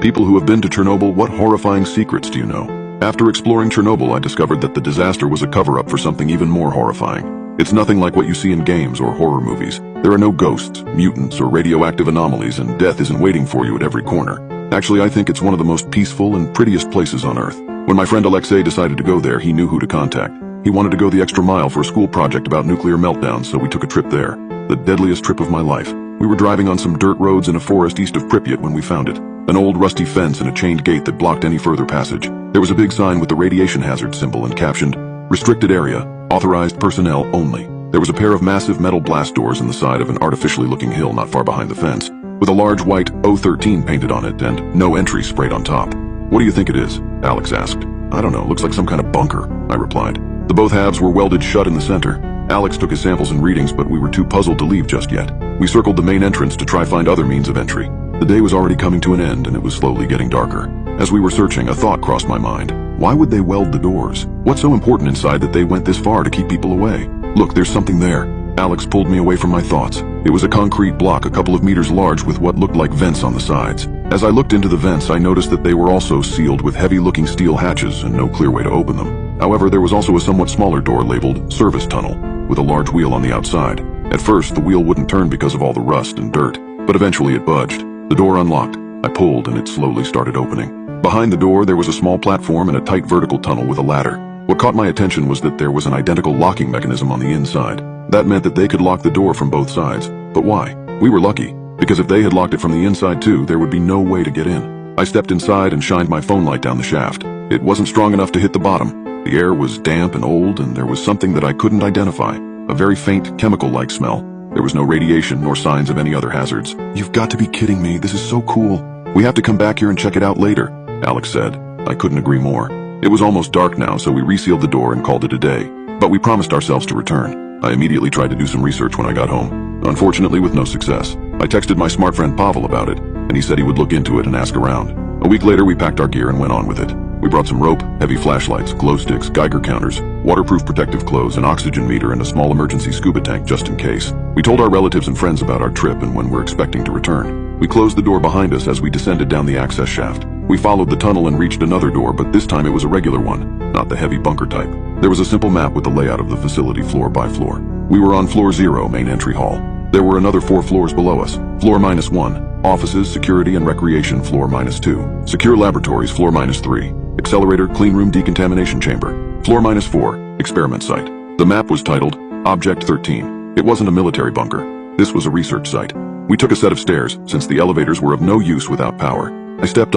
People who have been to Chernobyl, what horrifying secrets do you know? After exploring Chernobyl, I discovered that the disaster was a cover-up for something even more horrifying. It's nothing like what you see in games or horror movies. There are no ghosts, mutants, or radioactive anomalies, and death isn't waiting for you at every corner. Actually, I think it's one of the most peaceful and prettiest places on Earth. When my friend Alexei decided to go there, he knew who to contact. He wanted to go the extra mile for a school project about nuclear meltdowns, so we took a trip there. The deadliest trip of my life. We were driving on some dirt roads in a forest east of Pripyat when we found it. An old rusty fence and a chained gate that blocked any further passage. There was a big sign with the radiation hazard symbol and captioned, "Restricted area, authorized personnel only." There was a pair of massive metal blast doors in the side of an artificially looking hill not far behind the fence, with a large white O13 painted on it and "No entry" sprayed on top. "What do you think it is?" Alex asked. "I don't know, looks like some kind of bunker," I replied. The both halves were welded shut in the center. Alex took his samples and readings, but we were too puzzled to leave just yet. We circled the main entrance to try find other means of entry. The day was already coming to an end, and it was slowly getting darker. As we were searching, a thought crossed my mind. Why would they weld the doors? What's so important inside that they went this far to keep people away? "Look, there's something there." Alex pulled me away from my thoughts. It was a concrete block a couple of meters large with what looked like vents on the sides. As I looked into the vents, I noticed that they were also sealed with heavy-looking steel hatches and no clear way to open them. However, there was also a somewhat smaller door labeled "Service Tunnel," with a large wheel on the outside. At first, the wheel wouldn't turn because of all the rust and dirt, but eventually it budged. The door unlocked. I pulled and it slowly started opening. Behind the door, there was a small platform and a tight vertical tunnel with a ladder. What caught my attention was that there was an identical locking mechanism on the inside. That meant that they could lock the door from both sides. But why? We were lucky, because if they had locked it from the inside too, there would be no way to get in. I stepped inside and shined my phone light down the shaft. It wasn't strong enough to hit the bottom. The air was damp and old, and there was something that I couldn't identify. A very faint, chemical-like smell. There was no radiation nor signs of any other hazards. "You've got to be kidding me, this is so cool. We have to come back here and check it out later," Alex said. I couldn't agree more. It was almost dark now, so we resealed the door and called it a day. But we promised ourselves to return. I immediately tried to do some research when I got home. Unfortunately, with no success. I texted my smart friend Pavel about it, and he said he would look into it and ask around. A week later, we packed our gear and went on with it. We brought some rope, heavy flashlights, glow sticks, Geiger counters, waterproof protective clothes, an oxygen meter, and a small emergency scuba tank just in case. We told our relatives and friends about our trip and when we're expecting to return. We closed the door behind us as we descended down the access shaft. We followed the tunnel and reached another door, but this time it was a regular one, not the heavy bunker type. There was a simple map with the layout of the facility floor by floor. We were on floor 0, main entry hall. There were another 4 floors below us. Floor -1, offices, security, and recreation, floor -2. Secure laboratories, floor -3. Accelerator, clean room, decontamination chamber. Floor -4, experiment site. The map was titled Object 13. It wasn't a military bunker. This was a research site. We took a set of stairs, since the elevators were of no use without power. I stepped